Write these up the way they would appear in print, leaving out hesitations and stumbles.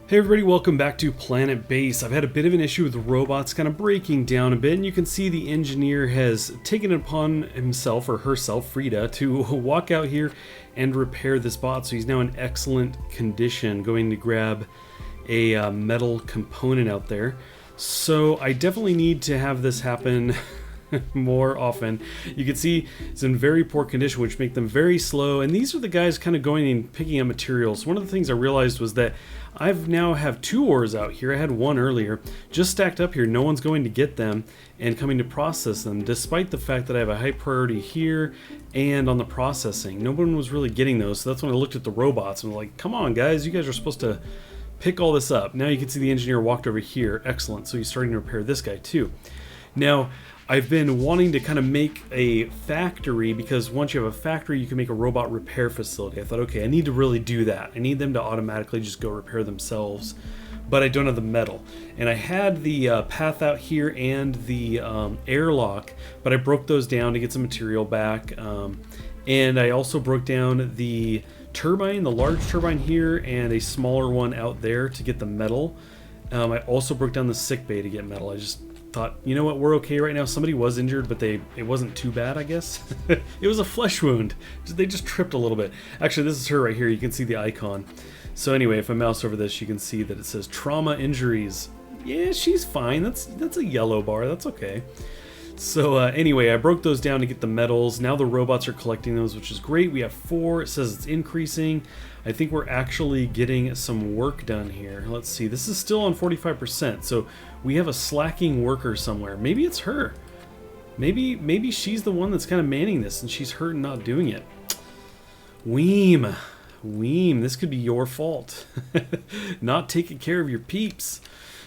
Hey everybody, welcome back to Planetbase. I've had a bit of an issue with the robots kind of breaking down a bit, and you can see the engineer has taken it upon himself, or herself, Frida, to walk out here and repair this bot. So he's now in excellent condition, going to grab a metal component out there. So I definitely need to have this happen more often. You can see it's in very poor condition, which make them very slow, and these are the guys kind of going and picking up materials. One of the things I realized was that I've now have two ores out here. I had one earlier just stacked up here. No one's going to get them and coming to process them, despite the fact that I have a high priority here and on the processing. No one was really getting those, so that's when I looked at the robots and was like, come on guys, you guys are supposed to pick all this up. Now you can see the engineer walked over here. Excellent. So he's starting to repair this guy too. Now I've been wanting to kind of make a factory, because once you have a factory you can make a robot repair facility. I thought, okay, I need to really do that. I need them to automatically just go repair themselves, but I don't have the metal. And I had the path out here and the airlock, but I broke those down to get some material back. And I also broke down the turbine, the large turbine here, and a smaller one out there to get the metal. I also broke down the sick bay to get metal. I just thought, you know what, we're okay right now. Somebody was injured, but it wasn't too bad, I guess. It was a flesh wound. They just tripped a little bit. Actually, this is her right here. You can see the icon. So anyway, if I mouse over this, you can see that it says trauma injuries. Yeah, she's fine. That's a yellow bar. That's okay. So anyway, I broke those down to get the metals. Now the robots are collecting those, which is great. We have 4. It says it's increasing. I think we're actually getting some work done here. Let's see. This is still on 45%. So we have a slacking worker somewhere. Maybe it's her. Maybe she's the one that's kind of manning this and she's hurt and not doing it. Weem, this could be your fault. Not taking care of your peeps.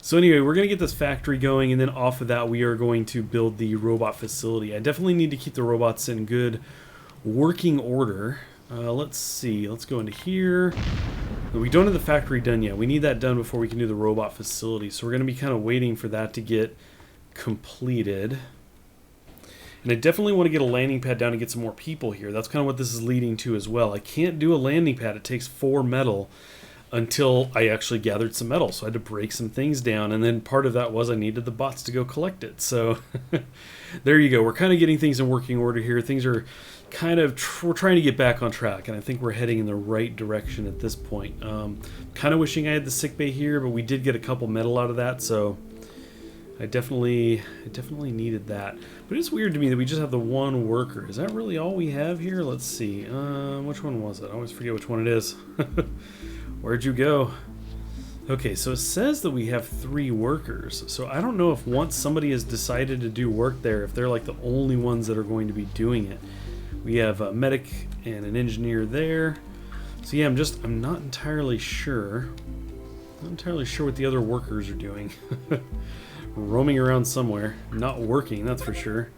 So anyway, we're going to get this factory going, and then off of that we are going to build the robot facility. I definitely need to keep the robots in good working order. Let's see, let's go into here. We don't have the factory done yet. We need that done before we can do the robot facility. So we're going to be kind of waiting for that to get completed. And I definitely want to get a landing pad down and get some more people here. That's kind of what this is leading to as well. I can't do a landing pad. It takes 4 metal until I actually gathered some metal. So I had to break some things down. And then part of that was I needed the bots to go collect it. So there you go. We're kind of getting things in working order here. Things are kind of, we're trying to get back on track. And I think we're heading in the right direction at this point. Kind of wishing I had the sick bay here, but we did get a couple metal out of that. So I definitely needed that. But it's weird to me that we just have the one worker. Is that really all we have here? Let's see. Which one was it? I always forget which one it is. Where'd you go? Okay, so it says that we have 3 workers. So I don't know if once somebody has decided to do work there, if they're like the only ones that are going to be doing it. We have a medic and an engineer there. So yeah, I'm not entirely sure. Not entirely sure what the other workers are doing. Roaming around somewhere. Not working, that's for sure.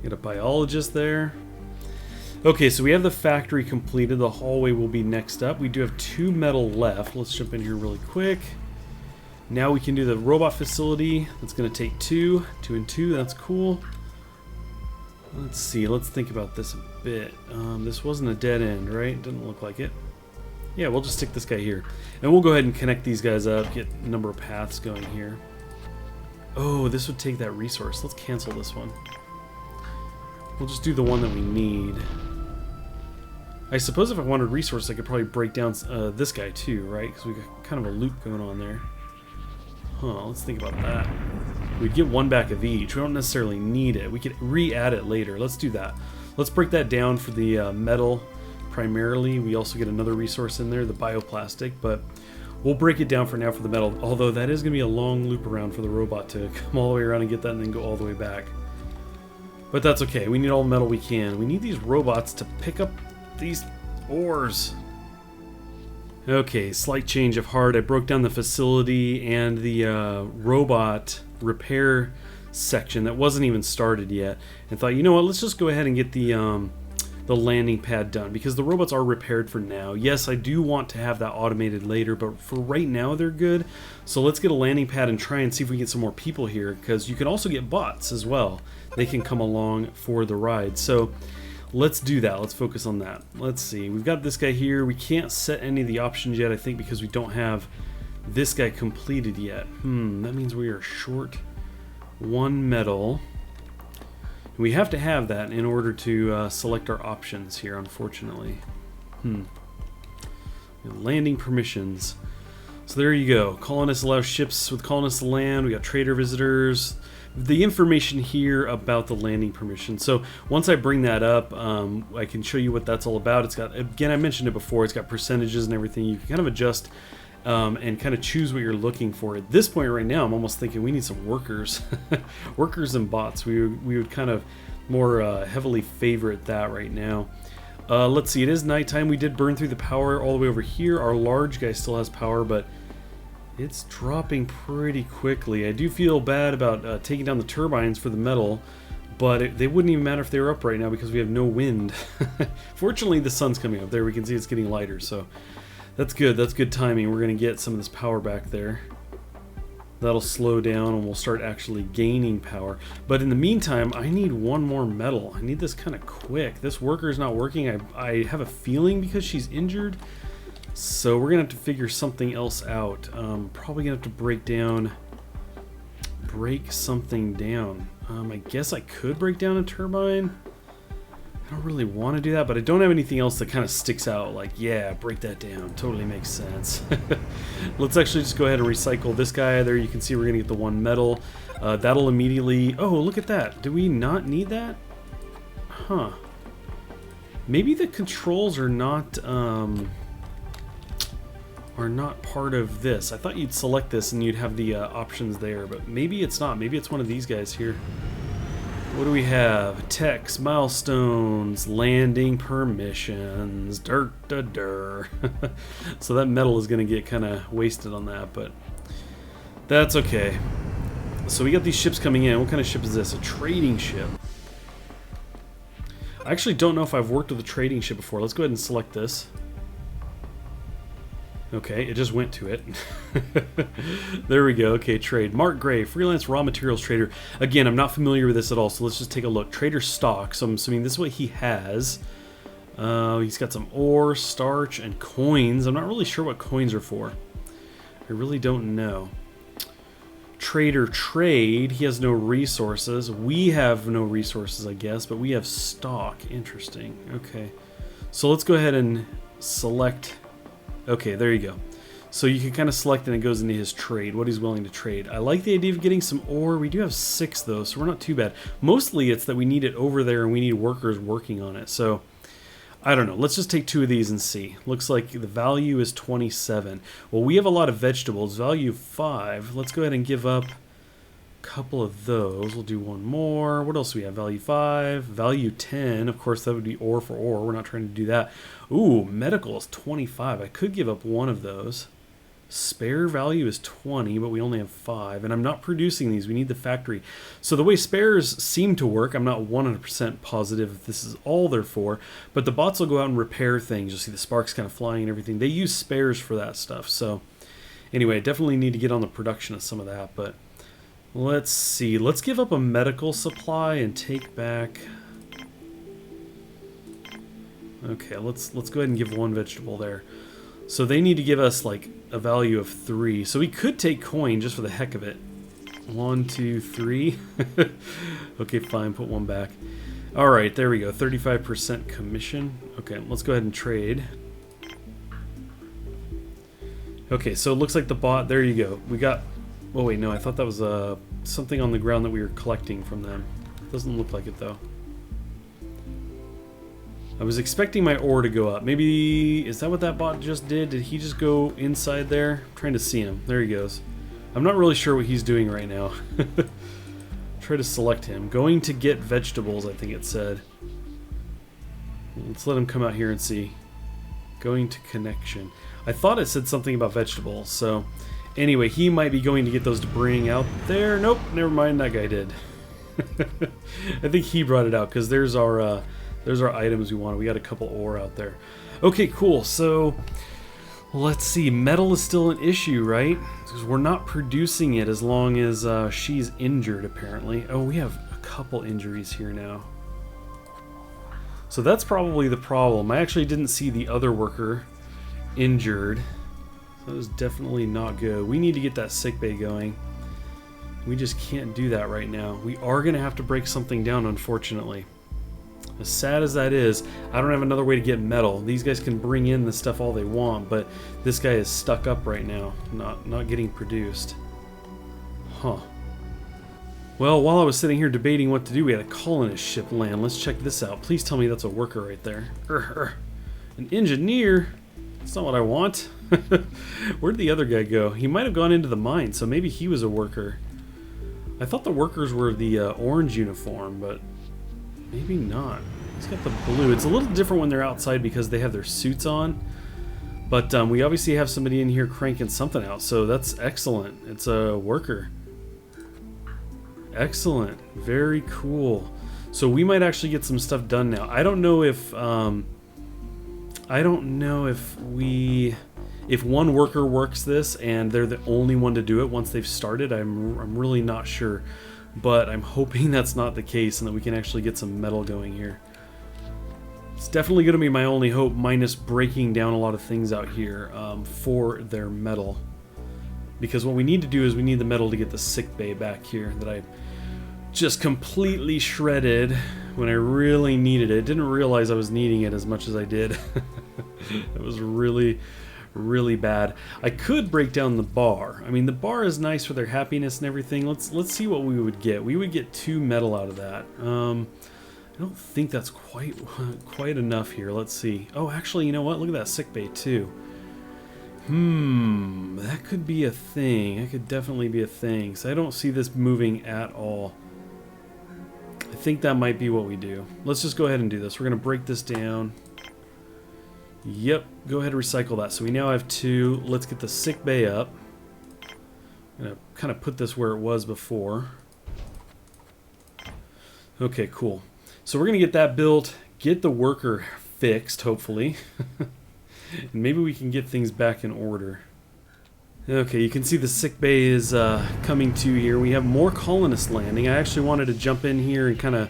Got a biologist there. Okay, so we have the factory completed. The hallway will be next up. We do have 2 metal left. Let's jump in here really quick. Now we can do the robot facility. That's going to take 2 and 2. That's cool. Let's see. Let's think about this a bit. This wasn't a dead end, right? Doesn't look like it. Yeah, we'll just stick this guy here. And we'll go ahead and connect these guys up, get a number of paths going here. Oh, this would take that resource. Let's cancel this one. We'll just do the one that we need. I suppose if I wanted resource, I could probably break down this guy too, right? Because we got kind of a loop going on there. Huh, let's think about that. We'd get 1 back of each. We don't necessarily need it. We could re-add it later. Let's do that. Let's break that down for the metal primarily. We also get another resource in there, the bioplastic, but we'll break it down for now for the metal, although that is going to be a long loop around for the robot to come all the way around and get that and then go all the way back. But that's okay. We need all the metal we can. We need these robots to pick up these ores. Okay, slight change of heart. I broke down the facility and the robot repair section that wasn't even started yet, and thought, you know what, let's just go ahead and get the landing pad done, because the robots are repaired for now. Yes, I do want to have that automated later, but for right now they're good. So let's get a landing pad and try and see if we can get some more people here, because you can also get bots as well. They can come along for the ride. So let's do that. Let's focus on that. Let's see. We've got this guy here. We can't set any of the options yet, I think, because we don't have this guy completed yet. That means we are short 1 metal. We have to have that in order to select our options here, unfortunately. Landing permissions. So there you go. Colonists allow ships with colonists to land. We got trader visitors. The information here about the landing permission. So once I bring that up, I can show you what that's all about. It's got, again, I mentioned it before, it's got percentages and everything. You can kind of adjust and kind of choose what you're looking for. At this point right now, I'm almost thinking we need some workers. Workers and bots. We would kind of more heavily favorite that right now. Let's see, it is nighttime. We did burn through the power all the way over here. Our large guy still has power, but it's dropping pretty quickly. I do feel bad about taking down the turbines for the metal, but they wouldn't even matter if they were up right now because we have no wind. Fortunately, the sun's coming up. There we can see it's getting lighter, so that's good. That's good timing. We're going to get some of this power back there. That'll slow down and we'll start actually gaining power. But in the meantime, I need 1 more metal. I need this kind of quick. This worker is not working. I have a feeling because she's injured. So we're going to have to figure something else out. Probably going to have to break something down. I guess I could break down a turbine. I don't really want to do that, but I don't have anything else that kind of sticks out. Like, yeah, break that down. Totally makes sense. Let's actually just go ahead and recycle this guy. There you can see we're going to get the 1 metal. That'll immediately... Oh, look at that. Do we not need that? Huh. Maybe the controls are not part of this. I thought you'd select this and you'd have the options there, but maybe it's not. Maybe it's one of these guys here. What do we have? Text, milestones, landing permissions, So that metal is going to get kind of wasted on that, but that's okay. So we got these ships coming in. What kind of ship is this? A trading ship. I actually don't know if I've worked with a trading ship before. Let's go ahead and select this. Okay, it just went to it. There we go. Okay, trade. Mark Gray, freelance raw materials trader. Again, I'm not familiar with this at all, so let's just take a look. Trader stock. So I'm assuming this is what he has. He's got some ore, starch, and coins. I'm not really sure what coins are for. I really don't know. Trader trade. He has no resources. We have no resources, I guess, but we have stock. Interesting. Okay. So let's go ahead and select... Okay, there you go. So you can kind of select and it goes into his trade, what he's willing to trade. I like the idea of getting some ore. We do have 6 though, so we're not too bad. Mostly it's that we need it over there and we need workers working on it. So, I don't know. Let's just take 2 of these and see. Looks like the value is 27. Well, we have a lot of vegetables. Value 5. Let's go ahead and give up a couple of those. We'll do 1 more. What else do we have? Value 5. Value 10. Of course, that would be ore for ore. We're not trying to do that. Ooh, medical is 25. I could give up 1 of those. Spare value is 20, but we only have 5. And I'm not producing these. We need the factory. So the way spares seem to work, I'm not 100% positive if this is all they're for, but the bots will go out and repair things. You'll see the sparks kind of flying and everything. They use spares for that stuff. So anyway, I definitely need to get on the production of some of that, but let's see. Let's give up a medical supply and take back... Okay, let's go ahead and give 1 vegetable there. So they need to give us like a value of 3. So we could take coin just for the heck of it. 1, 2, 3. Okay, fine, put 1 back. All right, there we go. 35% commission. Okay, let's go ahead and trade. Okay, so it looks like the bot, there you go. We got, oh wait, no, I thought that was something on the ground that we were collecting from them. Doesn't look like it though. I was expecting my ore to go up. Maybe, is that what that bot just did? Did he just go inside there? I'm trying to see him. There he goes. I'm not really sure what he's doing right now. Try to select him. Going to get vegetables, I think it said. Let's let him come out here and see. Going to connection. I thought it said something about vegetables, so... Anyway, he might be going to get those to bring out there. Nope, never mind, that guy did. I think he brought it out, because there's our items we wanted. We got a couple ore out there. Okay, cool. So let's see. Metal is still an issue, right? Because we're not producing it as long as she's injured, apparently. Oh, we have a couple injuries here now. So that's probably the problem. I actually didn't see the other worker injured. That is definitely not good. We need to get that sickbay going. We just can't do that right now. We are going to have to break something down, unfortunately. As sad as that is, I don't have another way to get metal. These guys can bring in the stuff all they want, but this guy is stuck up right now, not getting produced. Huh. Well, while I was sitting here debating what to do, we had a colonist ship land. Let's check this out. Please tell me that's a worker right there. An engineer? That's not what I want. Where'd the other guy go? He might have gone into the mine, so maybe he was a worker. I thought the workers were the orange uniform, but maybe not. He's got the blue. It's a little different when they're outside because they have their suits on. But we obviously have somebody in here cranking something out, so that's excellent. It's a worker. Excellent. Very cool. So we might actually get some stuff done now. I don't know if if one worker works this and they're the only one to do it once they've started. I'm really not sure, but I'm hoping that's not the case and that we can actually get some metal going here. It's definitely going to be my only hope, minus breaking down a lot of things out here for their metal. Because what we need to do is we need the metal to get the sick bay back here that I just completely shredded when I really needed it. Didn't realize I was needing it as much as I did. It was really, really bad. I could break down the bar. I mean, the bar is nice for their happiness and everything. Let's see what we would get. We would get 2 metal out of that. I don't think that's quite enough here. Let's see. Oh, actually, you know what? Look at that sick bay too. That could be a thing. That could definitely be a thing. So I don't see this moving at all. I think that might be what we do. Let's just go ahead and do this. We're going to break this down. Yep, go ahead and recycle that. So we now have 2. Let's get the sick bay up. I'm going to kind of put this where it was before. Okay, cool. So we're going to get that built, get the worker fixed, hopefully. And maybe we can get things back in order. Okay, you can see the sick bay is coming to here. We have more colonists landing. I actually wanted to jump in here and kind of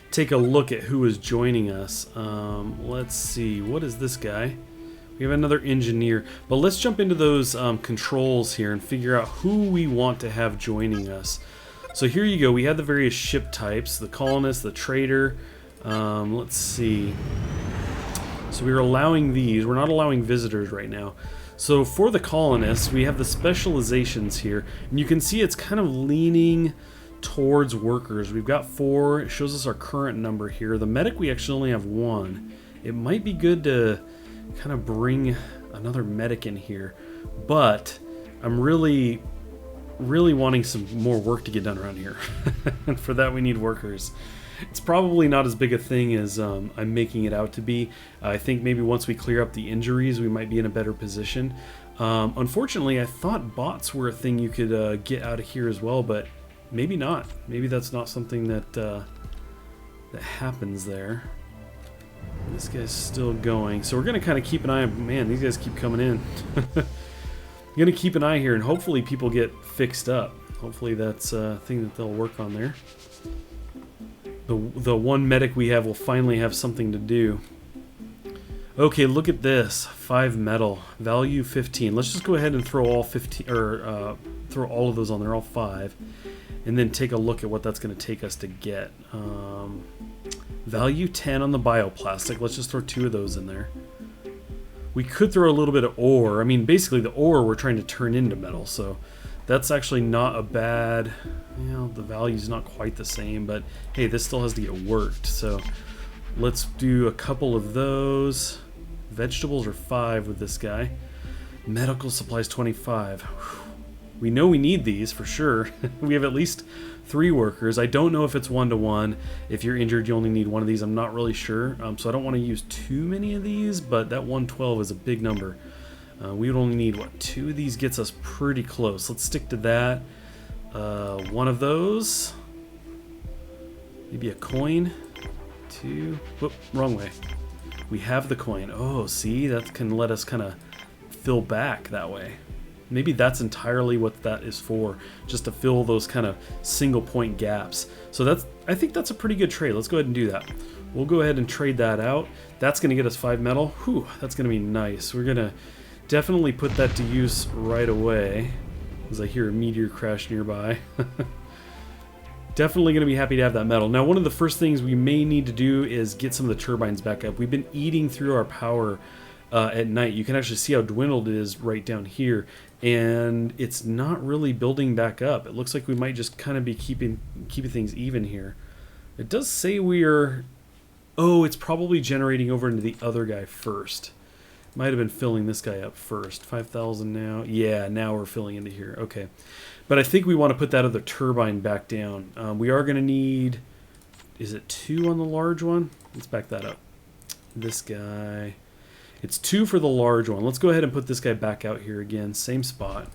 take a look at who is joining us. Let's see, what is this guy? We have another engineer. But let's jump into those controls here and figure out who we want to have joining us. So here you go. We have the various ship types, the colonist, the trader. Let's see. So we're allowing these. We're not allowing visitors right now. So for the colonists, we have the specializations here. And you can see it's kind of leaning towards workers. We've got 4. It shows us our current number here. The medic, we actually only have 1. It might be good to kind of bring another medic in here. But I'm really wanting some more work to get done around here. And for that, we need workers. It's probably not as big a thing as I'm making it out to be. I think maybe once we clear up the injuries, we might be in a better position. Unfortunately, I thought bots were a thing you could get out of here as well, but maybe not. Maybe that's not something that that happens there. This guy's still going. So we're going to kind of keep an eye on... Man, these guys keep coming in. I'm going to keep an eye here, and hopefully people get fixed up. Hopefully that's a thing that they'll work on there. The one medic we have will finally have something to do. Okay, look at this. 5 metal. Value 15. Let's just go ahead and throw all 15, or throw all of those on there, all 5. And then take a look at what that's going to take us to get. Value 10 on the bioplastic. Let's just throw 2 of those in there. We could throw a little bit of ore. I mean, basically the ore we're trying to turn into metal, so that's actually not a bad... You know, the value's not quite the same, but hey, this still has to get worked. So let's do a couple of those. Vegetables are 5 with this guy. Medical supplies 25. Whew. We know we need these for sure. We have at least 3 workers. I don't know if it's 1-to-1. If you're injured, you only need 1 of these. I'm not really sure. So I don't want to use too many of these, but that 112 is a big number. We would only need, what, 2 of these gets us pretty close. Let's stick to that. 1 of those. Maybe a coin. 2. Whoop, wrong way. We have the coin. Oh, see? That can let us kind of fill back that way. Maybe that's entirely what that is for. Just to fill those kind of single point gaps. So I think that's a pretty good trade. Let's go ahead and do that. We'll go ahead and trade that out. That's going to get us 5 metal. Whew, that's going to be nice. We're going to Definitely put that to use right away, as I hear a meteor crash nearby. Definitely going to be happy to have that metal. Now, one of the first things we may need to do is get some of the turbines back up. We've been eating through our power at night. You can actually see how dwindled it is right down here, and it's not really building back up. It looks like we might just kind of be keeping things even here. It does say we are... Oh, it's probably generating over into the other guy first. Might have been filling this guy up first. 5,000 now. Yeah, now we're filling into here. Okay. But I think we want to put that other turbine back down. We are going to need... Is it 2 on the large one? Let's back that up. This guy... It's 2 for the large one. Let's go ahead and put this guy back out here again. Same spot.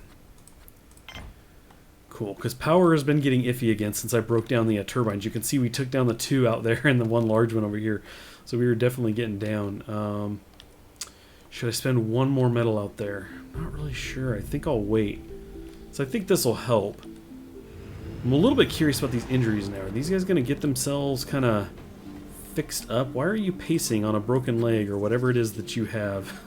Cool, because power has been getting iffy again since I broke down the turbines. You can see we took down the 2 out there and the 1 large one over here. So we were definitely getting down. Should I spend 1 more metal out there? Not really sure. I think I'll wait. So I think this will help. I'm a little bit curious about these injuries now. Are these guys going to get themselves kind of fixed up? Why are you pacing on a broken leg or whatever it is that you have?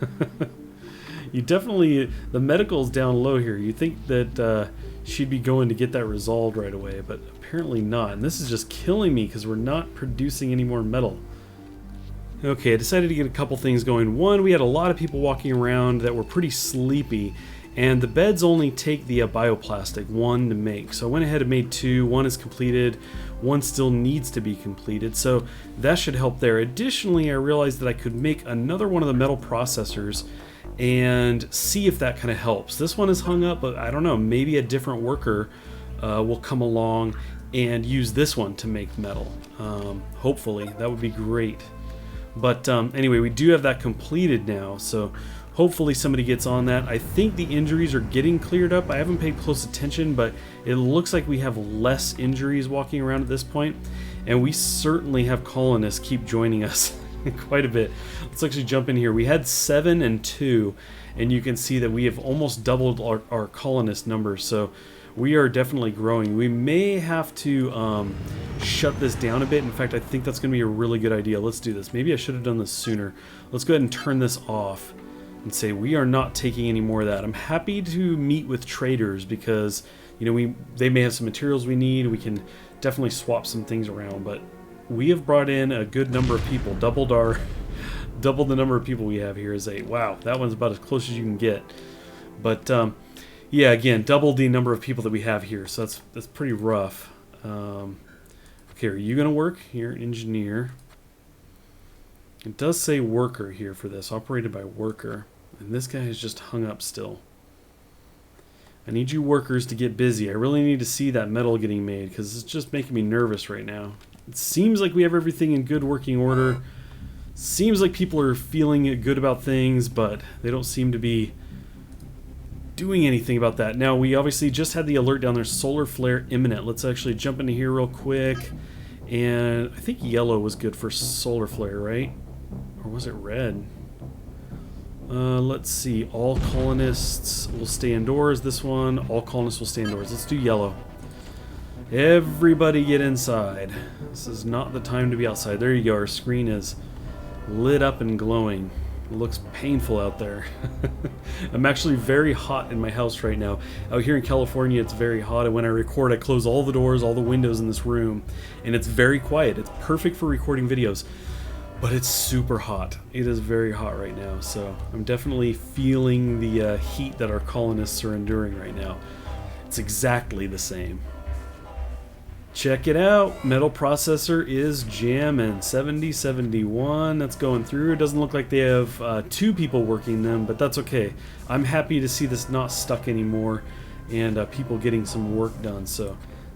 You definitely... The medical's down low here. You think that she'd be going to get that resolved right away, but apparently not. And this is just killing me because we're not producing any more metal. Okay, I decided to get a couple things going. One, we had a lot of people walking around that were pretty sleepy, and the beds only take the bioplastic, 1 to make. So I went ahead and made 2. 1 is completed, 1 still needs to be completed, so that should help there. Additionally, I realized that I could make another one of the metal processors and see if that kind of helps. This one is hung up, but I don't know, maybe a different worker will come along and use this one to make metal. Hopefully, that would be great. But anyway, we do have that completed now, so hopefully somebody gets on that. I think the injuries are getting cleared up. I haven't paid close attention, but it looks like we have less injuries walking around at this point, and we certainly have colonists keep joining us quite a bit. Let's actually jump in here. We had 7 and 2, and you can see that we have almost doubled our colonist numbers, so we are definitely growing. We may have to shut this down a bit. In fact, I think that's going to be a really good idea. Let's do this. Maybe I should have done this sooner. Let's go ahead and turn this off and say we are not taking any more of that. I'm happy to meet with traders because, you know, they may have some materials we need. We can definitely swap some things around, but we have brought in a good number of people. Doubled the number of people we have here. Wow, that one's about as close as you can get. But yeah, again, doubled the number of people that we have here, so that's pretty rough. Okay, are you going to work? You're an engineer. It does say worker here for this, operated by worker. And this guy is just hung up still. I need you workers to get busy. I really need to see that metal getting made because it's just making me nervous right now. It seems like we have everything in good working order. Seems like people are feeling good about things, but they don't seem to be doing anything about that. Now, we obviously just had the alert down there, solar flare imminent. Let's actually jump into here real quick. And I think yellow was good for solar flare, right? Or was it red? Let's see. All colonists will stay indoors. This one, all colonists will stay indoors. Let's do yellow. Everybody get inside. This is not the time to be outside. There you go. Our screen is lit up and glowing. It looks painful out there. I'm actually very hot in my house right now. Out here in California, it's very hot, and when I record, I close all the doors, all the windows in this room, and it's very quiet. It's perfect for recording videos, but it's super hot. It is very hot right now, so I'm definitely feeling the heat that our colonists are enduring right now. It's exactly the same. Check it out. Metal processor is jamming. 7071. That's going through. It doesn't look like they have 2 people working them, but that's okay. I'm happy to see this not stuck anymore and people getting some work done. So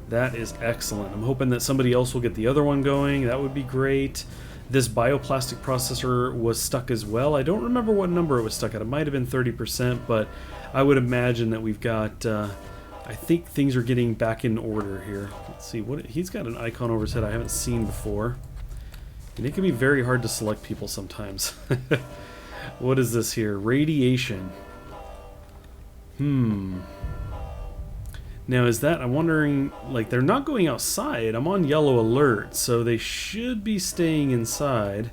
that is excellent. I'm hoping that somebody else will get the other one going. That would be great. This bioplastic processor was stuck as well. I don't remember what number it was stuck at. It might have been 30%, but I would imagine that we've got... I think things are getting back in order here. Let's see, he's got an icon over his head I haven't seen before. And it can be very hard to select people sometimes. What is this here? Radiation. Now is that, I'm wondering, like, they're not going outside. I'm on yellow alert, so they should be staying inside.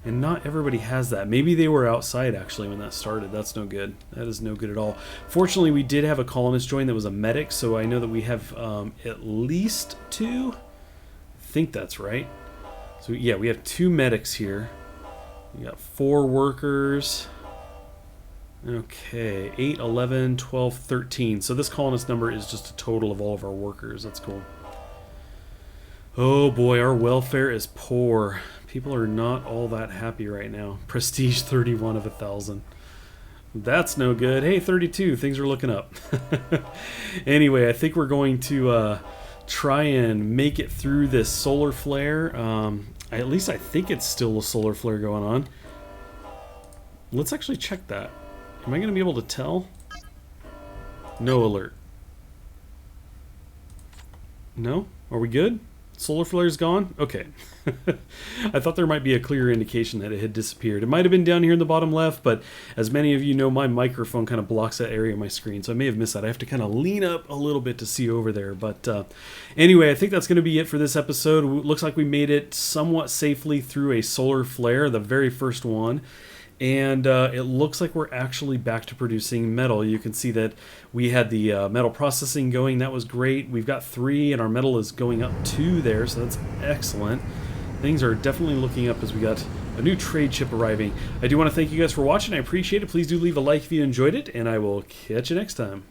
And not everybody has that. Maybe they were outside actually when that started. That's no good. That is no good at all. Fortunately, we did have a colonist join that was a medic, so I know that we have at least 2. I think that's right. So yeah, we have 2 medics here. We got 4 workers. Okay, 8, 11, 12, 13. So this colonist number is just a total of all of our workers. That's cool. Oh boy, our welfare is poor. People are not all that happy right now. Prestige 31 of 1,000. That's no good. Hey, 32. Things are looking up. Anyway, I think we're going to try and make it through this solar flare. At least I think it's still a solar flare going on. Let's actually check that. Am I going to be able to tell? No alert. No? Are we good? Solar flare's gone? Okay. I thought there might be a clear indication that it had disappeared. It might have been down here in the bottom left, but as many of you know, my microphone kind of blocks that area of my screen, so I may have missed that. I have to kind of lean up a little bit to see over there. But anyway, I think that's going to be it for this episode. It looks like we made it somewhat safely through a solar flare, the very first one. And it looks like we're actually back to producing metal. You can see that we had the metal processing going. That was great. We've got 3, and our metal is going up 2 there, so that's excellent. Things are definitely looking up as we got a new trade ship arriving. I do want to thank you guys for watching. I appreciate it. Please do leave a like if you enjoyed it, and I will catch you next time.